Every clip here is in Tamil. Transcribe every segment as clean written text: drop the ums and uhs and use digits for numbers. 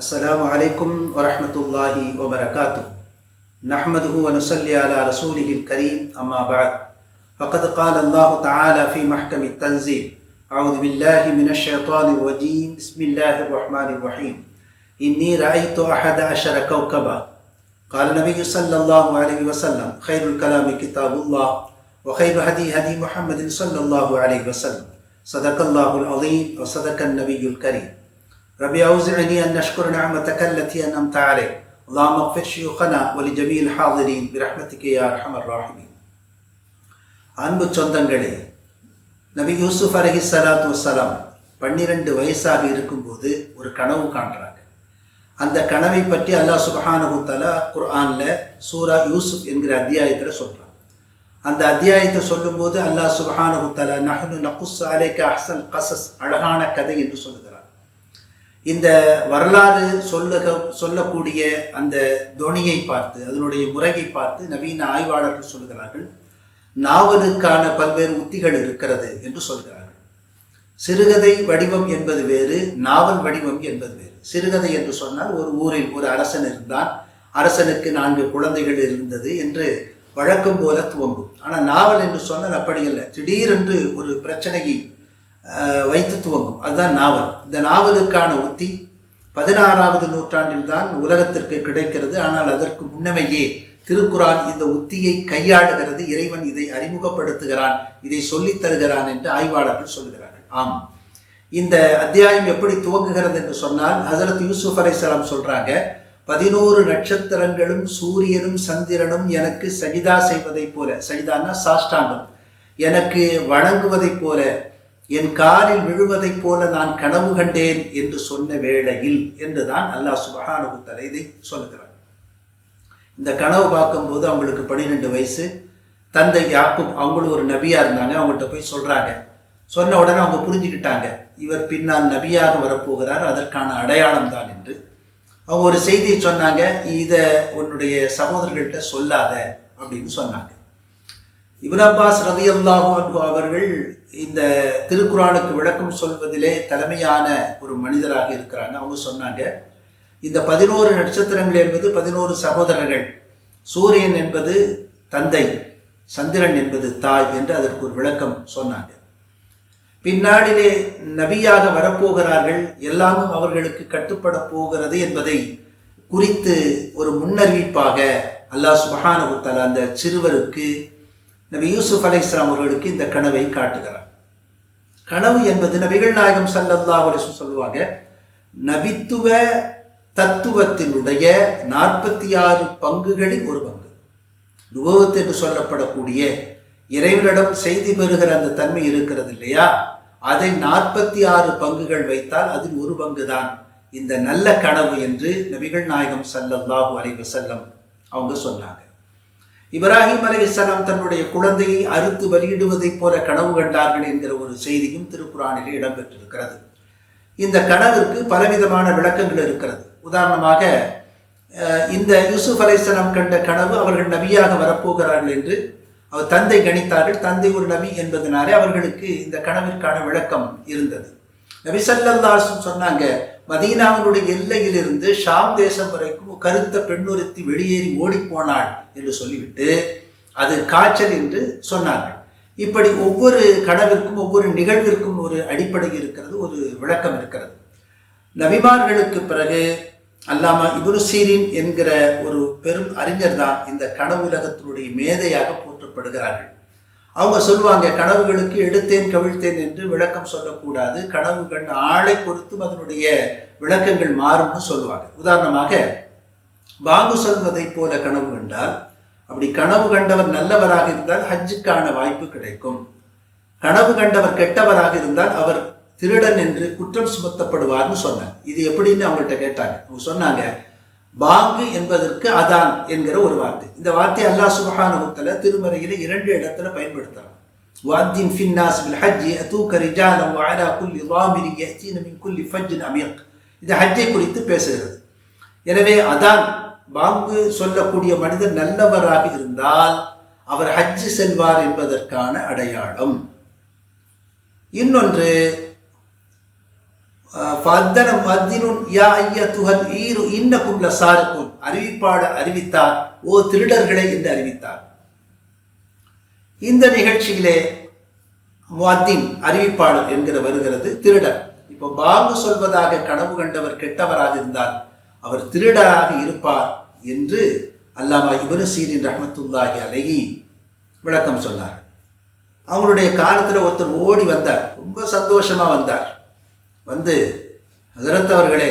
السلام عليكم ورحمة الله وبركاته. نحمده ونصلي على رسوله الكريم أما بعد. فقد قال الله تعالى في محكم التنزيل: أعوذ بالله من الشيطان الرجيم. بسم الله الرحمن الرحيم. إني رأيت 11 كوكبا. قال النبي صلى الله عليه وسلم: خير الكلام كتاب الله وخير هدي محمد صلى الله عليه وسلم. صدق الله العظيم وصدق النبي الكريم. ربي أوزعني أن نشكر نعمتك التي أنعمت علي. اللهم اغفر شيوخنا ولجميع الحاضرين برحمتك يا أرحم الراحمين. அன்பு சொந்தங்களே, நபி யூசுப் அலைஹிஸ்ஸலாத்து வஸ்ஸலாம் 12 வயசாக இருக்கும்போது ஒரு கனவு காண்றாங்க. அந்த கனவை பற்றி அல்லாஹ் சுப்ஹானஹு வ தஆலா குர்ஆன்ல சூரா யூசுப் என்கிற அத்தியாயத்தில் சொல்றான். அந்த அத்தியாயத்தை சொல்லும்போது அல்லாஹ் சுப்ஹானஹு வ தஆலா நஹ்னு நகுஸ்ஸு அலைக அஹ்ஸன் கஸஸ், அழகான கதை என்று சொல்லுகிறார். இந்த வரலாறு சொல்லக்கூடிய அந்த தொனியை பார்த்து, அதனுடைய முறையை பார்த்து நவீன ஆய்வாளர்கள் சொல்கிறார்கள், நாவலுக்கான பல்வேறு உத்திகள் இருக்கிறது என்று சொல்கிறார்கள். சிறுகதை வடிவம் என்பது வேறு, நாவல் வடிவம் என்பது வேறு. சிறுகதை என்று சொன்னால் ஒரு ஊரில் ஒரு அரசன் இருந்தான், அரசனுக்கு 4 குழந்தைகள் இருந்தது என்று வழக்கம் போல துவங்கும். ஆனால் நாவல் என்று சொன்னால் அப்படி இல்லை, திடீரென்று ஒரு பிரச்சனையை வைத்து துவங்கும். அதுதான் நாவல். இந்த நாவலுக்கான உத்தி 16வது நூற்றாண்டில் தான் உலகத்திற்கு கிடைக்கிறது. ஆனால் அதற்கு முன்னமையே திருக்குரான் இந்த உத்தியை கையாளுகிறது. இறைவன் இதை அறிமுகப்படுத்துகிறான், இதை சொல்லித் தருகிறான் என்று ஆய்வாளர்கள் சொல்கிறார்கள். ஆம், இந்த அத்தியாயம் எப்படி துவங்குகிறது என்று சொன்னால், ஹஸரத் யூசுப் அலைஹிஸ்ஸலாம் சொல்றாங்க, 11 நட்சத்திரங்களும் சூரியனும் சந்திரனும் எனக்கு சஜிதா செய்வதைப் போல, சஜிதான்னா சாஷ்டாங்கம், எனக்கு வணங்குவதைப் போல, என் காலில் விழுவதைப் போல நான் கனவு கண்டேன் என்று சொன்ன வேளையில் என்றுதான் அல்லாஹ் சுப்ஹானஹு வ தஆலா இதை சொல்லுகிறார். இந்த கனவு பார்க்கும்போது அவங்களுக்கு 12 வயசு. தந்தை யாக்கூப் அவங்களும் ஒரு நபியா இருந்தாங்க. அவங்கள்ட்ட போய் சொல்றாங்க. சொன்ன உடனே அவங்க புரிஞ்சுக்கிட்டாங்க, இவர் பின்னால் நபியாக வரப்போகிறார், அதற்கான அடையாளம் தான் என்று. அவங்க ஒரு செய்தியை சொன்னாங்க, இதை உன்னுடைய சகோதரர்கள்ட்ட சொல்லாத அப்படின்னு சொன்னாங்க. இப்னு அப்பாஸ் ரலியல்லாஹு அன்ஹு அவர்கள் இந்த திருக்குரானுக்கு விளக்கம் சொல்வதிலே தலைமையான ஒரு மனிதராக இருக்கிறாங்க. அவங்க சொன்னாங்க, இந்த 11 நட்சத்திரங்கள் என்பது 11 சகோதரர்கள், சூரியன் என்பது தந்தை, சந்திரன் என்பது தாய் என்று அதற்கு ஒரு விளக்கம் சொன்னாங்க. பின்னாடிலே நபியாக வரப்போகிறார்கள், எல்லாமும் அவர்களுக்கு கட்டுப்பட போகிறது என்பதை குறித்து ஒரு முன்னறிவிப்பாக அல்லாஹ் சுப்ஹானஹு வ தஆலா அந்த சிறுவருக்கு, நபி யூசுப் அலைஹிஸ்ஸலாம் அவர்களுக்கு இந்த கனவை காட்டுகிறார். கனவு என்பது நபிகள் நாயகம் ஸல்லல்லாஹு அலைஹி வஸல்லம் சொல்லுவாங்க, நபித்துவ தத்துவத்தினுடைய 46 பங்குகளில் ஒரு பங்கு. நுபுவத் என்று சொல்லப்படக்கூடிய இறைவனிடம் செய்தி பெறுகிற அந்த தன்மை இருக்கிறது இல்லையா, அதை 46 பங்குகள் வைத்தால் அதில் ஒரு பங்கு தான் இந்த நல்ல கனவு என்று நபிகள் நாயகம் ஸல்லல்லாஹு அலைஹி வஸல்லம் அவங்க சொன்னாங்க. இப்ராஹிம் அலைஹிஸ்ஸலாம் தன்னுடைய குழந்தையை அறுத்து பலியிடுவதைப் போல கனவு கண்டார்கள் என்கிற ஒரு செய்தியும் திருக்குரானிலே இடம்பெற்றிருக்கிறது. இந்த கனவிற்கு பலவிதமான விளக்கங்கள் இருக்கிறது. உதாரணமாக, இந்த யூசுப் அலைஹிஸ்ஸலாம் கண்ட கனவு அவர்கள் நபியாக வரப்போகிறார்கள் என்று அவர் தந்தை கணித்தார்கள். தந்தை ஒரு நபி என்பதனாலே அவர்களுக்கு இந்த கனவிற்கான விளக்கம் இருந்தது. நபி ஸல்லல்லாஹு அலைஹி வஸல்லம் சொன்னாங்க, மதீனாவினுடைய எல்லையிலிருந்து ஷாம் தேசம் வரைக்கும் கருத்த பெண்ணொருத்தி வெளியேறி ஓடிப்போனாள் என்று சொல்லிவிட்டு அது காய்ச்சல் என்று சொன்னார்கள். இப்படி ஒவ்வொரு கனவிற்கும் ஒவ்வொரு நிகழ்விற்கும் ஒரு அடிப்படை இருக்கிறது, ஒரு விளக்கம் இருக்கிறது. நபிமார்களுக்கு பிறகு அல்லாமா இப்னு சீரின் என்கிற ஒரு பெரும் அறிஞர் தான் இந்த கனவு உலகத்தினுடைய மேதையாக போற்றப்படுகிறார்கள். அவங்க சொல்லுவாங்க, கனவுகளுக்கு எடுத்தேன் கவிழ்த்தேன் என்று விளக்கம் சொல்லக்கூடாது, கனவு கண்ட ஆளை பொறுத்தும் அதனுடைய விளக்கங்கள் மாறும்னு சொல்லுவாங்க. உதாரணமாக, பாங்கு சொல்வதை போல கனவு கண்டால், அப்படி கனவு கண்டவர் நல்லவராக இருந்தால் ஹஜ்ஜுக்கான வாய்ப்பு கிடைக்கும். கனவு கண்டவர் கெட்டவராக இருந்தால் அவர் திருடன் என்று குற்றம் சுமத்தப்படுவார்னு சொன்னாங்க. இது எப்படின்னு அவங்கள்ட்ட கேட்டாங்க. அவங்க சொன்னாங்க, பாங்கு என்பதற்கு அதான் என்கிற ஒரு வார்த்தை. இந்த வார்த்தை அல்லாஹ் சுப்ஹானஹு வ தஆலா திருமறையிலே 2 இடத்துல பயன்படுத்துறாங்க. வஅத்தின் ஃபின்னாஸ் பில் ஹஜ்ஜி அதூக ரிஜாலன் வ அலா குல்லி ضامر يأتين من كل فج عميق. இது ஹஜ்ஜை குறித்து பேசுகிறது. எனவே அதான், பாங்கு சொல்லக்கூடிய மனிதர் நல்லவராக இருந்தால் அவர் ஹஜ்ஜு செல்வார் என்பதற்கான அடையாளம். இன்னொன்று, அறிவிப்பாளர் அறிவித்தார், ஓ திருடர்களே என்று அறிவித்தார். இந்த நிகழ்ச்சியிலே முஅத்தின் அறிவிப்பாளர் என்கிற வருகிறது, திருடர். இப்போ பாங்கு சொல்வதாக கனவு கண்டவர் கெட்டவராக இருந்தால் அவர் திருடராக இருப்பார் என்று அல்லாமா இப்னு சீரின் ரஹ்மத்துல்லாஹி அலைஹி விளக்கம் சொன்னார். அவங்களுடைய காலத்தில் ஒருத்தர் ஓடி வந்தார், ரொம்ப சந்தோஷமா வந்தார். வந்து, ஹஸரத் அவர்களே,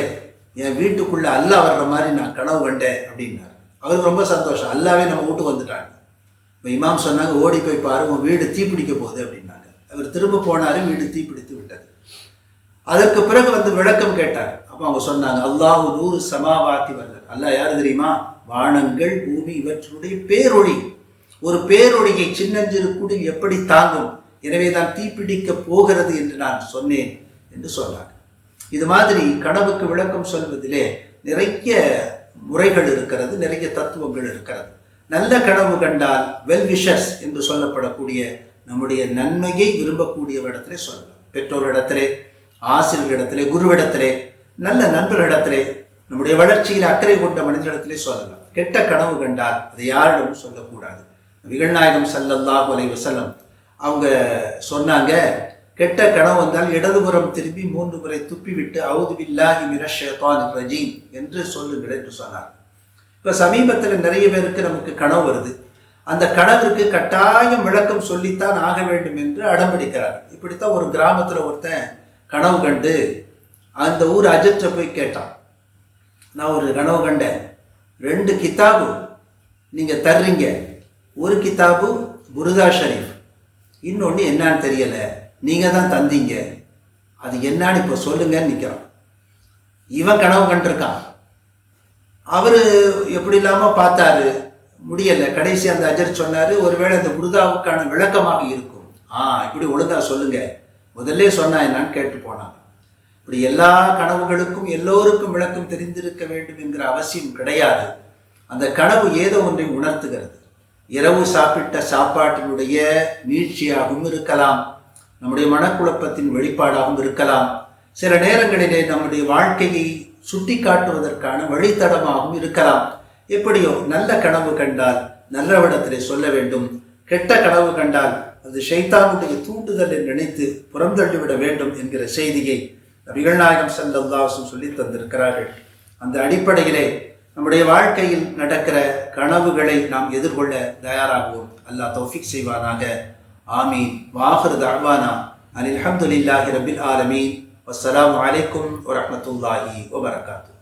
என் வீட்டுக்குள்ள அல்லாஹ் வர்ற மாதிரி நான் கனவு கண்டேன் அப்படின்னார். அவருக்கு ரொம்ப சந்தோஷம், அல்லாவே நம்ம வீட்டுக்கு வந்துட்டாங்க. இப்போ இமாம் சொன்னாங்க, ஓடி போய் பாரு, உன் வீடு தீப்பிடிக்க போகுது அப்படின்னாங்க. அவர் திரும்ப போனாரு, வீடு தீப்பிடித்து விட்டது. அதற்கு பிறகு வந்து விளக்கம் கேட்டார். அப்போ அவங்க சொன்னாங்க, அல்லாஹு நூறு சமாவாத்தி வல்லர். அல்லாஹ் யார் தெரியுமா? வானங்கள் பூமி இவற்றுடைய பேரொளி. ஒரு பேரொளியை சின்னஞ்சிறு குடில் எப்படி தாங்கும், எனவே தான் தீப்பிடிக்க போகிறது என்று நான் சொன்னேன் என்று சொன்னார். இது மாதிரி கனவுக்கு விளக்கம் சொல்வதிலே நிறைய முறைகள் இருக்கிறது, நிறைய தத்துவங்கள் இருக்கிறது. நல்ல கனவு கண்டால் வெல் விஷஸ் என்று சொல்லப்படக்கூடிய நம்முடைய நன்மையை விரும்பக்கூடியவரிடத்திலே சொல்லலாம். பெற்றோரிடத்திலே, ஆசிரியர்களிடத்திலே, குருவிடத்திலே, நல்ல நண்பர்களிடத்திலே, நம்முடைய வளர்ச்சியில் அக்கறை கொண்ட மனிதனிடத்திலே சொல்லலாம். கெட்ட கனவு கண்டால் அதை யாரிடமும் சொல்லக்கூடாது. நபிகள் நாயகம் ஸல்லல்லாஹு அலைஹி வஸல்லம் அவங்க சொன்னாங்க, கெட்ட கனவு வந்தால் இடதுபுறம் திரும்பி 3 முறை துப்பிவிட்டு அஊது பில்லாஹி மினஷ் ஷைத்தானிர் ரஜீம் என்று சொல்லுங்கள் என்று சொன்னார். இப்போ சமீபத்தில் நிறைய பேருக்கு நமக்கு கனவு வருது. அந்த கனவிற்கு கட்டாயம் விளக்கம் சொல்லித்தான் ஆக வேண்டும் என்று அடம்பிடிக்கிறார். இப்படித்தான் ஒரு கிராமத்தில் ஒருத்தன் கனவு கண்டு அந்த ஊர் அஜத்தை போய் கேட்டான், நான் ஒரு கனவு கண்டேன், 2 கிதாபு நீங்கள் தர்றீங்க, ஒரு கிதாபு புருதா ஷரீஃப், இன்னொன்று என்னான்னு தெரியலை, நீங்கள் தான் தந்தீங்க, அது என்னான்னு இப்போ சொல்லுங்கன்னு நிற்கிறான். இவன் கனவு கண்டிருக்கான். அவர் எப்படி இல்லாமல் பார்த்தாரு, முடியலை. கடைசி அந்த அஜர் சொன்னார், ஒருவேளை அந்த புருதாவுக்கான விளக்கமாக இருக்கும், இப்படி ஒழுங்காக சொல்லுங்க, முதல்ல சொன்னா என்னான்னு கேட்டு போனாங்க. இப்படி எல்லா கனவுகளுக்கும் எல்லோருக்கும் விளக்கம் தெரிந்திருக்க வேண்டும் என்கிற அவசியம் கிடையாது. அந்த கனவு ஏதோ ஒன்றை உணர்த்துகிறது. இரவு சாப்பிட்ட சாப்பாட்டினுடைய நீட்சியாகவும் இருக்கலாம், நம்முடைய மனக்குழப்பத்தின் வெளிப்பாடாகவும் இருக்கலாம், சில நேரங்களிலே நம்முடைய வாழ்க்கையை சுட்டி காட்டுவதற்கான வழித்தடமாகவும் இருக்கலாம். எப்படியோ நல்ல கனவு கண்டால் நல்லவிடத்திலே சொல்ல வேண்டும், கெட்ட கனவு கண்டால் அது ஷைத்தானுடைய தூண்டுதலை நினைத்து புறந்தள்ளிவிட வேண்டும் என்கிற செய்தியை நபிகள் நாயகம் ஸல்லல்லாஹு அலைஹி வஸல்லம் சொல்லி தந்திருக்கிறார்கள். அந்த அடிப்படையிலே நம்முடைய வாழ்க்கையில் நடக்கிற கனவுகளை நாம் எதிர்கொள்ள தயாராகுவோம். அல்லாஹ் தௌஃபீக் செய்வானாக. ஆமீன். வாஹிரு தஅவானா அனில் ஹம்துலில்லாஹி ரப்பில் ஆலமீன். வஸ்ஸலாமு அலைக்கும் வரஹ்மத்துல்லாஹி வபரகாத்துஹு.